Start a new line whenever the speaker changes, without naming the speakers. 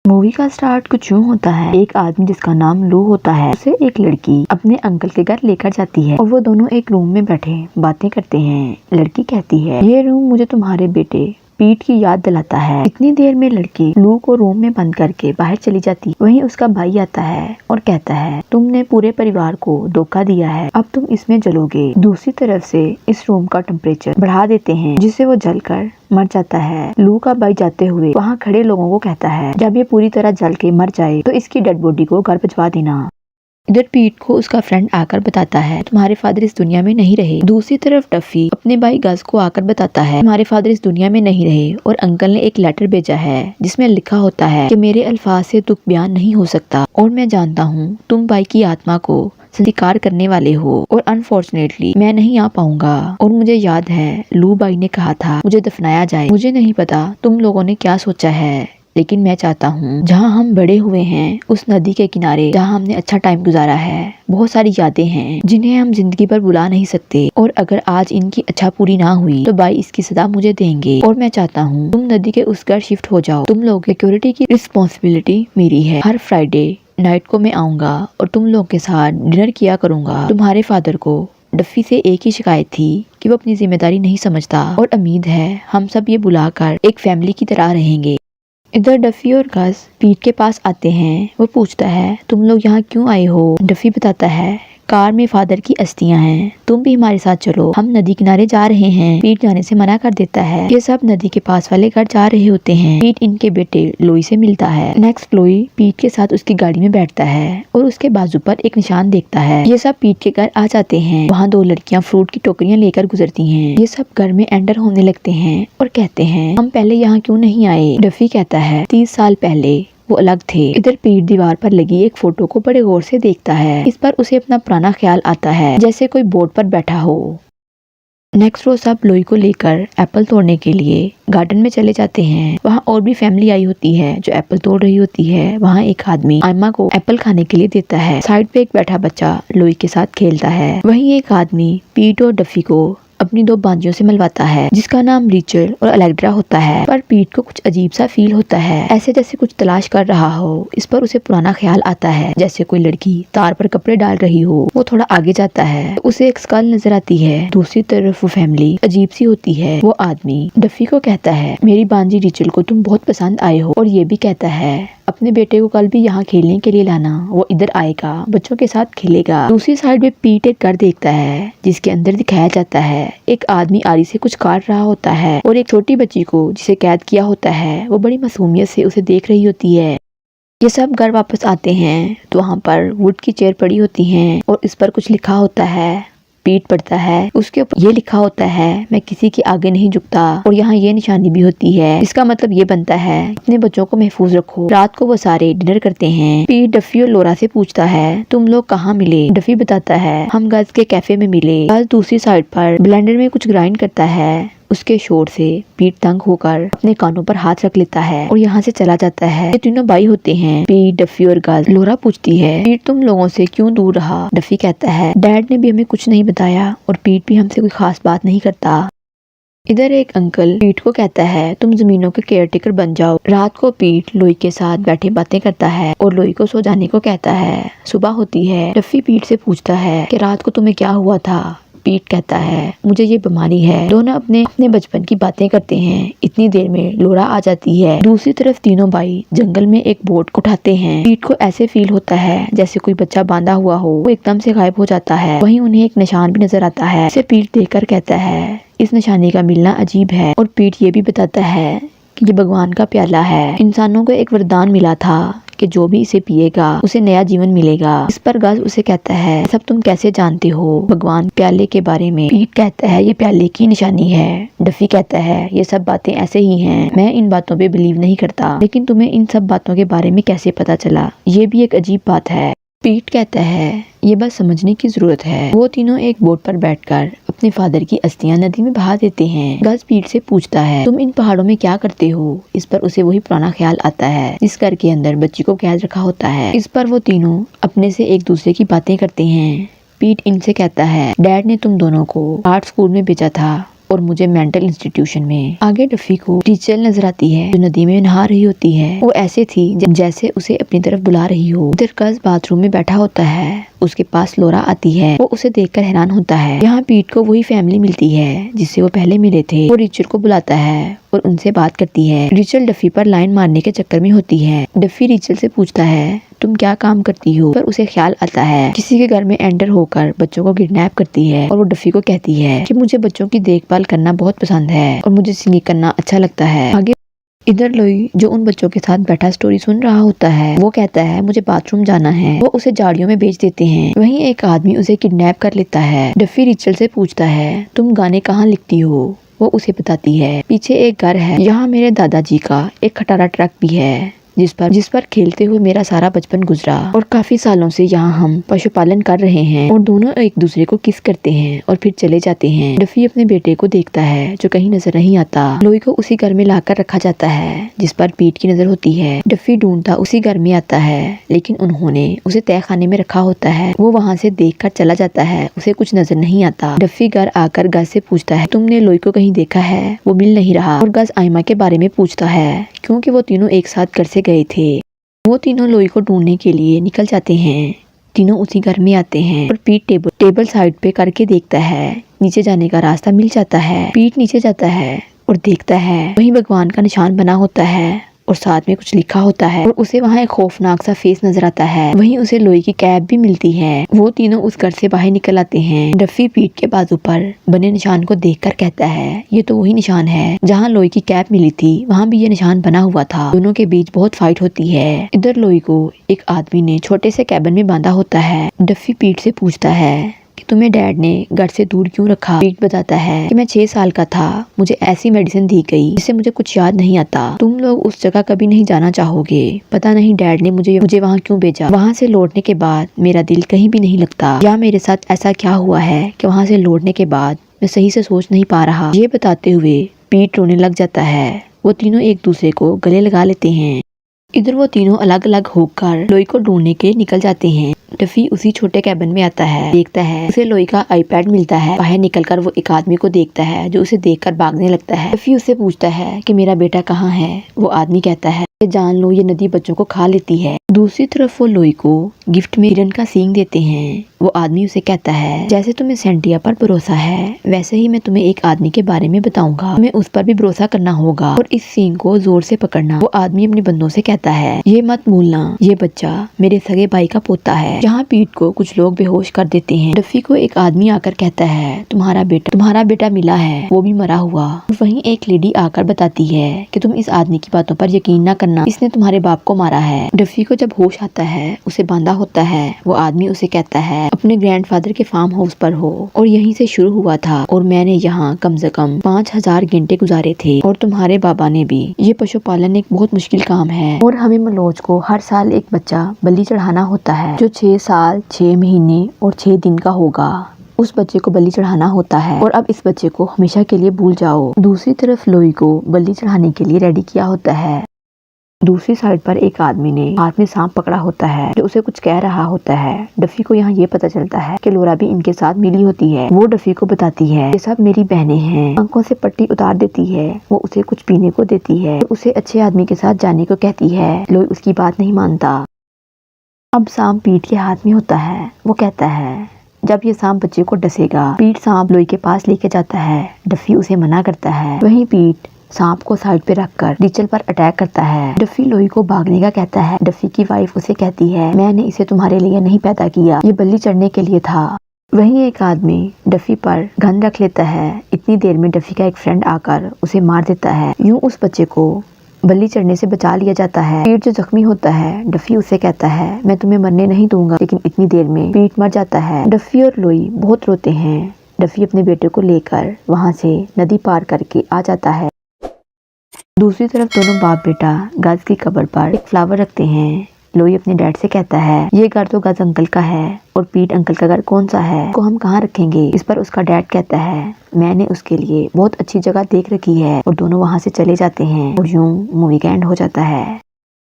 Movie का start कुछ यूँ होता है। एक आदमी जिसका नाम लू होता है, उसे एक लड़की अपने अंकल के घर लेकर जाती है और वो दोनों एक रूम में बैठे बातें करते हैं। लड़की कहती है, ये रूम मुझे तुम्हारे बेटे पीट की याद दिलाता है। इतनी देर में लड़की लू को रूम में बंद करके बाहर चली जाती। वहीं उसका भाई आता है और कहता है, तुमने पूरे परिवार को धोखा दिया है, अब तुम इसमें जलोगे। दूसरी तरफ से इस रूम का टेम्परेचर बढ़ा देते हैं, जिससे वो जलकर मर जाता है। लू का भाई जाते हुए वहाँ खड़े लोगों को कहता है, जब ये पूरी तरह जल के मर जाए तो इसकी डेड बॉडी को घर भिजवा देना। इधर पीट को उसका फ्रेंड आकर बताता है, तुम्हारे फादर इस दुनिया में नहीं रहे। दूसरी तरफ डफी अपने भाई गज को आकर बताता है, तुम्हारे फादर इस दुनिया में नहीं रहे और अंकल ने एक लेटर भेजा है जिसमें लिखा होता है कि मेरे अल्फाज से दुख बयान नहीं हो सकता और मैं जानता हूँ तुम भाई की आत्मा को स्वीकार करने वाले हो और अनफॉर्चुनेटली मैं नहीं आ पाऊंगा। और मुझे याद है लू भाई ने कहा था मुझे दफनाया जाए। मुझे नहीं पता तुम लोगों ने क्या सोचा है, लेकिन मैं चाहता हूँ जहाँ हम बड़े हुए हैं उस नदी के किनारे जहाँ हमने अच्छा टाइम गुजारा है, बहुत सारी यादें हैं जिन्हें हम जिंदगी भर भुला नहीं सकते। और अगर आज इनकी अच्छा पूरी ना हुई तो भाई इसकी सजा मुझे देंगे और मैं चाहता हूँ तुम नदी के उस घर शिफ्ट हो जाओ। तुम लोग सिक्योरिटी की रिस्पॉन्सिबिलिटी मेरी है। हर फ्राइडे नाइट को मैं आऊंगा और तुम लोग के साथ डिनर किया करूंगा। तुम्हारे फादर को डफी से एक ही शिकायत थी कि वो अपनी जिम्मेदारी नहीं समझता और उम्मीद है हम सब ये बुलाकर एक फैमिली की तरह रहेंगे। इधर डफी और गज पीट के पास आते हैं। वो पूछता है, तुम लोग यहाँ क्यों आए हो? डफी बताता है, कार में फादर की अस्थियां हैं, तुम भी हमारे साथ चलो, हम नदी किनारे जा रहे हैं। पीट जाने से मना कर देता है। ये सब नदी के पास वाले घर जा रहे होते हैं। पीट इनके बेटे लोई से मिलता है। नेक्स्ट लोई पीट के साथ उसकी गाड़ी में बैठता है और उसके बाजू पर एक निशान देखता है। ये सब पीट के घर आ जाते हैं। वहाँ दो लड़कियां फ्रूट की टोकरियां लेकर गुजरती हैं। ये सब घर में एंटर होने लगते हैं और कहते हैं, हम पहले यहाँ क्यों नहीं आए? डफी कहता है, 30 साल पहले वो अलग थे। इधर पीट दीवार पर लगी एक फोटो को बड़े गौर से देखता है। इस पर उसे अपना पुराना ख्याल आता है, जैसे कोई बोट पर बैठा हो। नेक्स्ट वो सब लोई को लेकर एप्पल तोड़ने के लिए गार्डन में चले जाते हैं। वहाँ और भी फैमिली आई होती है जो एप्पल तोड़ रही होती है। वहाँ एक आदमी आयमा को एप्पल खाने के लिए देता है। साइड पे एक बैठा बच्चा लोई के साथ खेलता है। वहीं एक आदमी पीट और डफी को अपनी दो बांजियों से मिलवाता है, जिसका नाम रिचल और अलेक्ड्रा होता है। पर पीट को कुछ अजीब सा फील होता है, ऐसे जैसे कुछ तलाश कर रहा हो। इस पर उसे पुराना ख्याल आता है, जैसे कोई लड़की तार पर कपड़े डाल रही हो। वो थोड़ा आगे जाता है, उसे एक स्कल नजर आती है। दूसरी तरफ वो फैमिली अजीब सी होती है। वो आदमी डफी को कहता है, मेरी बांजी रिचल को तुम बहुत पसंद आए हो। और ये भी कहता है, अपने बेटे को कल भी यहाँ खेलने के लिए लाना, वो इधर आएगा, बच्चों के साथ खेलेगा। दूसरी साइड में पीट एक घर देखता है जिसके अंदर दिखाया जाता है एक आदमी आरी से कुछ काट रहा होता है और एक छोटी बच्ची को जिसे कैद किया होता है वो बड़ी मासूमियत से उसे देख रही होती है। ये सब घर वापस आते हैं तो वहाँ पर वुड की चेयर पड़ी होती है और इस पर कुछ लिखा होता है। पीट पड़ता है, उसके ऊपर ये लिखा होता है, मैं किसी के आगे नहीं झुकता। और यहाँ ये निशानी भी होती है, इसका मतलब ये बनता है अपने बच्चों को महफूज रखो। रात को वो सारे डिनर करते हैं। पीट डफी और लोरा से पूछता है, तुम लोग कहाँ मिले? डफी बताता है, हम गज के कैफे में मिले। गज दूसरी साइड पर ब्लेंडर में कुछ ग्राइंड करता है। उसके शोर से पीट तंग होकर अपने कानों पर हाथ रख लेता है और यहाँ से चला जाता है। ये तीनों भाई होते हैं, पीट, डफी और गज। लोरा पूछती है, पीट तुम लोगों से क्यों दूर रहा? डफी कहता है, डैड ने भी हमें कुछ नहीं बताया और पीट भी हमसे कोई खास बात नहीं करता। इधर एक अंकल पीट को कहता है, तुम जमीनों के केयरटेकर बन जाओ। रात को पीट लोई के साथ बैठे बातें करता है और लोई को सो जाने को कहता है। सुबह होती है। डफी पीट से पूछता है कि रात को तुम्हें क्या हुआ था? पीट कहता है, मुझे ये बीमारी है। दोनों अपने अपने बचपन की बातें करते हैं। इतनी देर में लोरा आ जाती है। दूसरी तरफ तीनों भाई जंगल में एक बोट उठाते हैं। पीट को ऐसे फील होता है जैसे कोई बच्चा बांधा हुआ हो, वो एकदम से गायब हो जाता है। वहीं उन्हें एक निशान भी नजर आता है। इसे पीट देखकर कहता है, इस निशानी का मिलना अजीब है। और पीट ये भी बताता है कि ये भगवान का प्याला है। इंसानों को एक वरदान मिला था कि जो भी इसे पिएगा उसे नया जीवन मिलेगा। इस पर गज उसे कहता है, सब तुम कैसे जानते हो भगवान प्याले के बारे में? पीट कहता है, ये प्याले की निशानी है। डफी कहता है, ये सब बातें ऐसे ही हैं, मैं इन बातों पे बिलीव नहीं करता, लेकिन तुम्हें इन सब बातों के बारे में कैसे पता चला? ये भी एक अजीब बात है। पीट कहता है, ये बस समझने की जरूरत है। वो तीनों एक बोट पर बैठकर अपने फादर की अस्थियां नदी में बहा देते हैं। गज पीट से पूछता है, तुम इन पहाड़ों में क्या करते हो? इस पर उसे वही पुराना ख्याल आता है जिस घर के अंदर बच्ची को कैद रखा होता है। इस पर वो तीनों अपने से एक दूसरे की बातें करते हैं। पीट इनसे कहता है, डैड ने तुम दोनों को आर्ट स्कूल में भेजा था और मुझे मेंटल इंस्टीट्यूशन में। आगे डफी को टीचर नजर आती है जो नदी में नहा रही होती है। वो ऐसे थी जैसे उसे अपनी तरफ बुला रही हो। इधर कज बाथरूम में बैठा होता है, उसके पास लोरा आती है। वो उसे देखकर हैरान होता है। यहाँ पीट को वही फैमिली मिलती है जिससे वो पहले मिले थे। वो रिचल को बुलाता है और उनसे बात करती है। रिचल डफी पर लाइन मारने के चक्कर में होती है। डफी रिचल से पूछता है तुम क्या काम करती हो, पर उसे ख्याल आता है किसी के घर में एंटर होकर बच्चों को किडनैप करती है। और वो डफी को कहती है कि मुझे बच्चों की देखभाल करना बहुत पसंद है और मुझे सिंगिंग करना अच्छा लगता है। आगे इधर लोई जो उन बच्चों के साथ बैठा स्टोरी सुन रहा होता है, वो कहता है मुझे बाथरूम जाना है। वो उसे झाड़ियों में बेच देते हैं। वहीं एक आदमी उसे किडनैप कर लेता है। डफी रिचल से पूछता है तुम गाने कहाँ लिखती हो। वो उसे बताती है पीछे एक घर है, यहाँ मेरे दादाजी का एक खटारा ट्रक भी है जिस पर खेलते हुए मेरा सारा बचपन गुजरा। और काफी सालों से यहाँ हम पशुपालन कर रहे हैं। और दोनों एक दूसरे को किस करते हैं और फिर चले जाते हैं। डफी अपने बेटे को देखता है जो कहीं नजर नहीं आता। लोई को उसी घर में लाकर रखा जाता है जिस पर पीट की नजर होती है। डफी ढूंढता उसी घर में आता है, लेकिन उन्होंने उसे तय खाने में रखा होता है। वो वहाँ से देखकर चला जाता है, उसे कुछ नजर नहीं आता। डफी घर आकर गज से पूछता है तुमने लोई को कहीं देखा है। वो मिल नहीं रहा। और गज आयमा के बारे में पूछता है क्योंकि वो तीनों एक साथ घर से गए थे। वो तीनों लोई को ढूंढने के लिए निकल जाते हैं। तीनों उसी घर में आते हैं और पीट टेबल साइड पे करके देखता है। नीचे जाने का रास्ता मिल जाता है। पीट नीचे जाता है और देखता है वहीं भगवान का निशान बना होता है और साथ में कुछ लिखा होता है। और उसे वहाँ एक खौफनाक सा फेस नजर आता है। वहीं उसे लोई की कैप भी मिलती है। वो तीनों उस घर से बाहर निकल आते हैं। डफी पीट के बाजू पर बने निशान को देखकर कहता है ये तो वही निशान है जहाँ लोई की कैप मिली थी, वहाँ भी ये निशान बना हुआ था। दोनों के बीच बहुत फाइट होती है। इधर लोई को एक आदमी ने छोटे से कैबिन में बांधा होता है। डफी पीट से पूछता है कि तुम्हें डैड ने घर से दूर क्यों रखा। पीट बताता है कि मैं 6 साल का था, मुझे ऐसी मेडिसिन दी गई जिससे मुझे कुछ याद नहीं आता। तुम लोग उस जगह कभी नहीं जाना चाहोगे। पता नहीं डैड ने मुझे वहाँ क्यों भेजा। वहाँ से लौटने के बाद मेरा दिल कहीं भी नहीं लगता। या मेरे साथ ऐसा क्या हुआ है कि वहाँ से लौटने के बाद मैं सही से सोच नहीं पा रहा। ये बताते हुए पीट रोने लग जाता है। वो तीनों एक दूसरे को गले लगा लेते हैं। इधर वो तीनों अलग अलग होकर लोई को ढूंढने के निकल जाते हैं। डफी उसी छोटे कैबिन में आता है, देखता है उसे लोई का आईपैड मिलता है। बाहर निकलकर वो एक आदमी को देखता है जो उसे देखकर भागने लगता है। डफी उससे पूछता है कि मेरा बेटा कहाँ है। वो आदमी कहता है जान लो ये नदी बच्चों को खा लेती है। दूसरी तरफ वो लोई को गिफ्ट में हिरन का सींग देते हैं। वो आदमी उसे कहता है जैसे तुम्हें सेंटिया पर भरोसा है वैसे ही मैं तुम्हें एक आदमी के बारे में बताऊंगा, तुम्हें उस पर भी भरोसा करना होगा और इस सींग को जोर से पकड़ना। वो आदमी अपने बंदों से कहता है ये मत भूलना ये बच्चा मेरे सगे भाई का पोता है। जहाँ पीट को कुछ लोग बेहोश कर देते हैं। डफी को एक आदमी आकर कहता है तुम्हारा बेटा मिला है, वो भी मरा हुआ। वहीं एक लेडी आकर बताती है कि तुम इस आदमी की बातों पर यकीन न करना, इसने तुम्हारे बाप को मारा है। डफी को जब होश आता है उसे बांधा होता है। वो आदमी उसे कहता है अपने ग्रैंडफादर के फार्म हाउस पर हो और यहीं से शुरू हुआ था और मैंने यहाँ कम से कम 5000 घंटे गुजारे थे और तुम्हारे बाबा ने भी। ये पशुपालन एक बहुत मुश्किल काम है और हमें मलोज को हर साल एक बच्चा बलि चढ़ाना होता है जो 6 साल 6 महीने और 6 दिन का होगा। उस बच्चे को बलि चढ़ाना होता है और अब इस बच्चे को हमेशा के लिए भूल जाओ। दूसरी तरफ लोई को बलि चढ़ाने के लिए रेडी किया होता है। दूसरी साइड पर एक आदमी ने हाथ में सांप पकड़ा होता है जो उसे कुछ कह रहा होता है। डफी को यहाँ ये पता चलता है कि लोरा भी इनके साथ मिली होती है। वो डफी को बताती है ये सब मेरी बहनें हैं। आंखों से पट्टी उतार देती है। वो उसे कुछ पीने को देती है, उसे अच्छे आदमी के साथ जाने को कहती है। लोई उसकी बात नहीं मानता। अब सांप पीट के हाथ में होता है। वो कहता है जब ये सांप बच्चे को डसेगा। पीट सांप लोई के पास लेके जाता है। डफी उसे मना करता है। वहीं पीट सांप को साइड पे रखकर रिचल पर अटैक करता है। डफी लोई को भागने का कहता है। डफी की वाइफ उसे कहती है मैंने इसे तुम्हारे लिए नहीं पैदा किया, ये बलि चढ़ने के लिए था। वहीं एक आदमी डफी पर गन रख लेता है। इतनी देर में डफी का एक फ्रेंड आकर उसे मार देता है। यूं उस बच्चे को बलि चढ़ने से बचा लिया जाता है। पीट जो जख्मी होता है डफी उसे कहता है मैं तुम्हें मरने नहीं दूंगा, लेकिन इतनी देर में पीट मर जाता है। डफी और लोई बहुत रोते हैं। डफी अपने बेटे को लेकर वहाँ से नदी पार करके आ जाता है। दूसरी तरफ दोनों बाप बेटा गज की कब्र पर एक फ्लावर रखते हैं। लोई अपने डैड से कहता है ये घर तो गज अंकल का है और पीट अंकल का घर कौन सा है, को हम कहाँ रखेंगे। इस पर उसका डैड कहता है मैंने उसके लिए बहुत अच्छी जगह देख रखी है और दोनों वहाँ से चले जाते हैं और यूं मूवी का एंड हो जाता है।